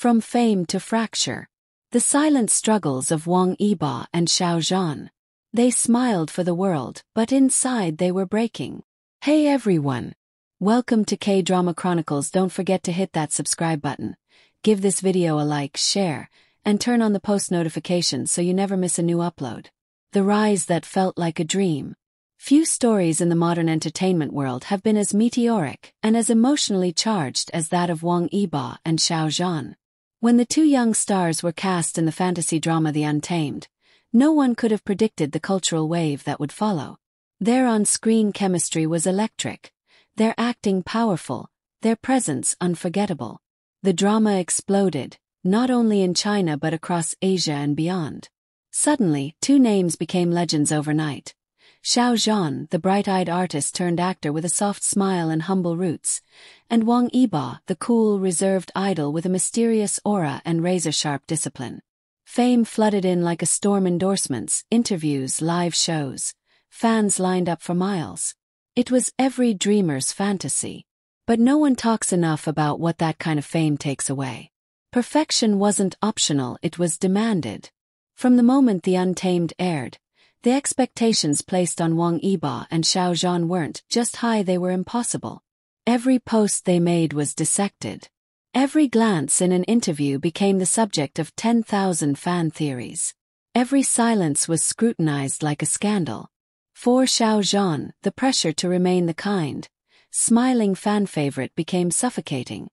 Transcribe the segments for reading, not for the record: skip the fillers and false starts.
From fame to fracture. The silent struggles of Wang Yibo and Xiao Zhan. They smiled for the world, but inside they were breaking. Hey everyone! Welcome to K-Drama Chronicles. Don't forget to hit that subscribe button. Give this video a like, share, and turn on the post notifications so you never miss a new upload. The rise that felt like a dream. Few stories in the modern entertainment world have been as meteoric and as emotionally charged as that of Wang Yibo and Xiao Zhan. When the two young stars were cast in the fantasy drama The Untamed, no one could have predicted the cultural wave that would follow. Their on-screen chemistry was electric, their acting powerful, their presence unforgettable. The drama exploded, not only in China but across Asia and beyond. Suddenly, two names became legends overnight. Xiao Zhan, the bright-eyed artist turned actor with a soft smile and humble roots, and Wang Yibo, the cool, reserved idol with a mysterious aura and razor-sharp discipline. Fame flooded in like a storm. Endorsements, interviews, live shows. Fans lined up for miles. It was every dreamer's fantasy. But no one talks enough about what that kind of fame takes away. Perfection wasn't optional, it was demanded. From the moment The Untamed aired, the expectations placed on Wang Yibo and Xiao Zhan weren't just high, they were impossible. Every post they made was dissected. Every glance in an interview became the subject of 10,000 fan theories. Every silence was scrutinized like a scandal. For Xiao Zhan, the pressure to remain the kind, smiling fan favorite became suffocating.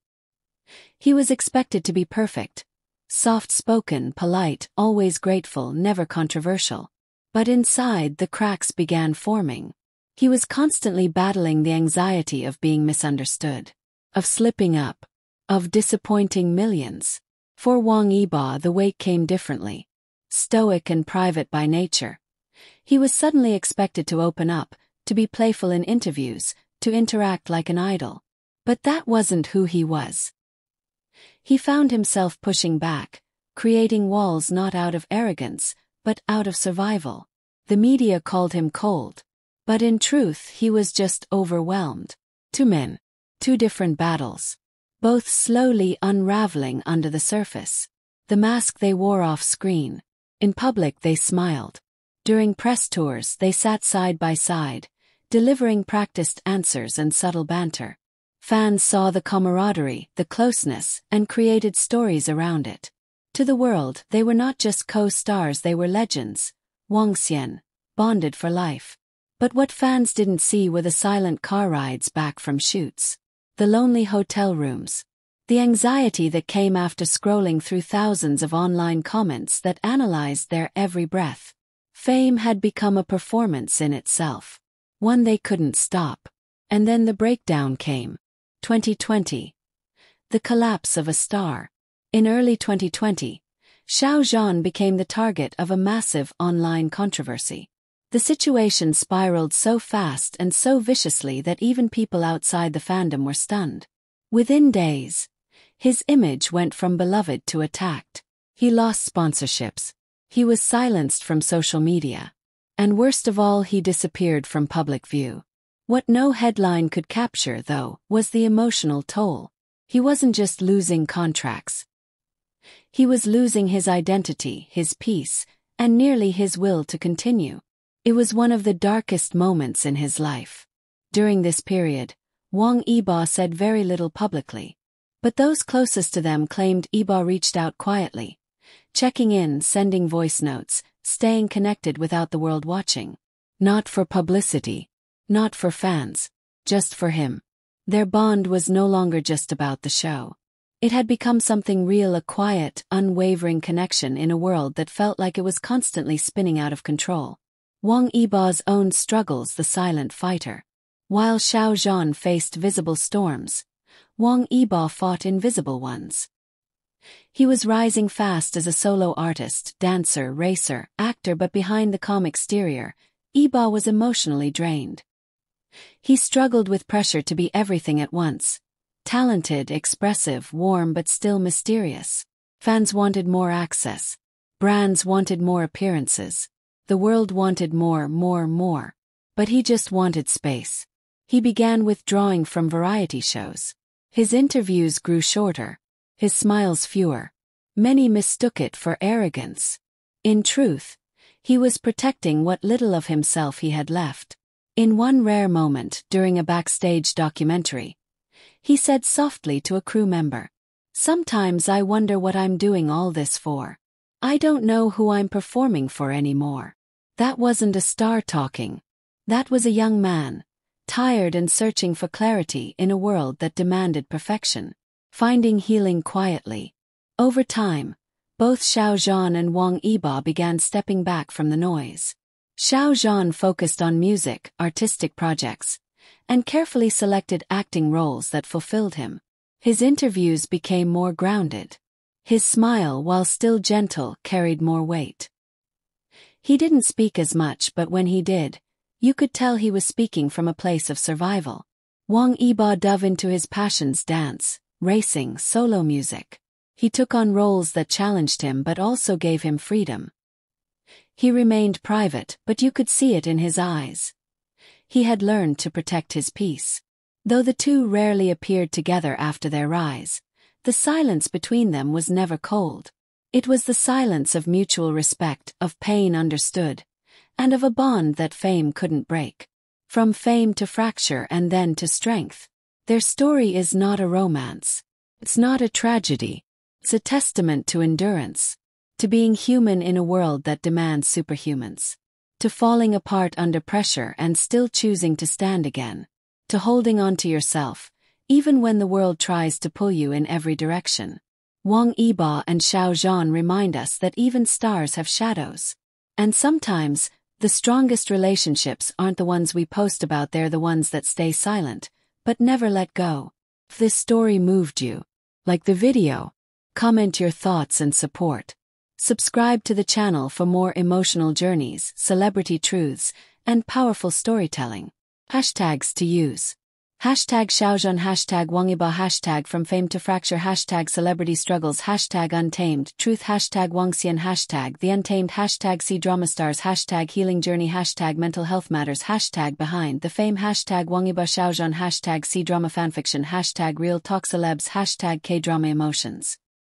He was expected to be perfect. Soft-spoken, polite, always grateful, never controversial. But inside, the cracks began forming. He was constantly battling the anxiety of being misunderstood, of slipping up, of disappointing millions. For Wang Yibo, the weight came differently. Stoic and private by nature, he was suddenly expected to open up, to be playful in interviews, to interact like an idol. But that wasn't who he was. He found himself pushing back, creating walls not out of arrogance, but out of survival. The media called him cold. But in truth, he was just overwhelmed. Two men. Two different battles. Both slowly unraveling under the surface. The mask they wore off screen. In public they smiled. During press tours they sat side by side, delivering practiced answers and subtle banter. Fans saw the camaraderie, the closeness, and created stories around it. To the world, they were not just co-stars, they were legends. Wang Xian, bonded for life. But what fans didn't see were the silent car rides back from shoots. The lonely hotel rooms. The anxiety that came after scrolling through thousands of online comments that analyzed their every breath. Fame had become a performance in itself. One they couldn't stop. And then the breakdown came. 2020. The collapse of a star. In early 2020, Xiao Zhan became the target of a massive online controversy. The situation spiraled so fast and so viciously that even people outside the fandom were stunned. Within days, his image went from beloved to attacked. He lost sponsorships. He was silenced from social media. And worst of all, he disappeared from public view. What no headline could capture, though, was the emotional toll. He wasn't just losing contracts. He was losing his identity, his peace, and nearly his will to continue. It was one of the darkest moments in his life. During this period, Wang Yibo said very little publicly. But those closest to them claimed Yibo reached out quietly, checking in, sending voice notes, staying connected without the world watching. Not for publicity, not for fans, just for him. Their bond was no longer just about the show. It had become something real, a quiet, unwavering connection in a world that felt like it was constantly spinning out of control. Wang Yibo's own struggles, the silent fighter. While Xiao Zhan faced visible storms, Wang Yibo fought invisible ones. He was rising fast as a solo artist, dancer, racer, actor, but behind the calm exterior, Yibo was emotionally drained. He struggled with pressure to be everything at once. Talented, expressive, warm but still mysterious. Fans wanted more access. Brands wanted more appearances. The world wanted more. But he just wanted space. He began withdrawing from variety shows. His interviews grew shorter. his smiles fewer. Many mistook it for arrogance. In truth, he was protecting what little of himself he had left. In one rare moment during a backstage documentary, he said softly to a crew member, "Sometimes I wonder what I'm doing all this for. I don't know who I'm performing for anymore." That wasn't a star talking. That was a young man, tired and searching for clarity in a world that demanded perfection, finding healing quietly. Over time, both Xiao Zhan and Wang Yiba began stepping back from the noise. Xiao Zhan focused on music, artistic projects, and carefully selected acting roles that fulfilled him. His interviews became more grounded. His smile, while still gentle, carried more weight. He didn't speak as much, but when he did, you could tell he was speaking from a place of survival. Wang Yiba dove into his passions: dance, racing, solo music. He took on roles that challenged him but also gave him freedom. He remained private, but you could see it in his eyes. He had learned to protect his peace. Though the two rarely appeared together after their rise, the silence between them was never cold. It was the silence of mutual respect, of pain understood, and of a bond that fame couldn't break. From fame to fracture and then to strength. Their story is not a romance. It's not a tragedy. It's a testament to endurance. To being human in a world that demands superhumans. To falling apart under pressure and still choosing to stand again. To holding on to yourself, even when the world tries to pull you in every direction. Wang Yiba and Xiao Zhan remind us that even stars have shadows. And sometimes, the strongest relationships aren't the ones we post about, they're the ones that stay silent, but never let go. If this story moved you, like the video, comment your thoughts and support. Subscribe to the channel for more emotional journeys, celebrity truths, and powerful storytelling. Hashtags to use. Hashtag Xiaozhan, hashtag Wang Yiba, hashtag from fame to fracture, hashtag celebrity struggles, hashtag untamed truth, hashtag Wangxian, hashtag the untamed, hashtag C-drama stars, hashtag healing journey, hashtag mental health matters, hashtag behind the fame, hashtag Wang Yiba Xiaozhan, hashtag C-drama fanfiction, hashtag real talk celebs, hashtag K-drama emotions.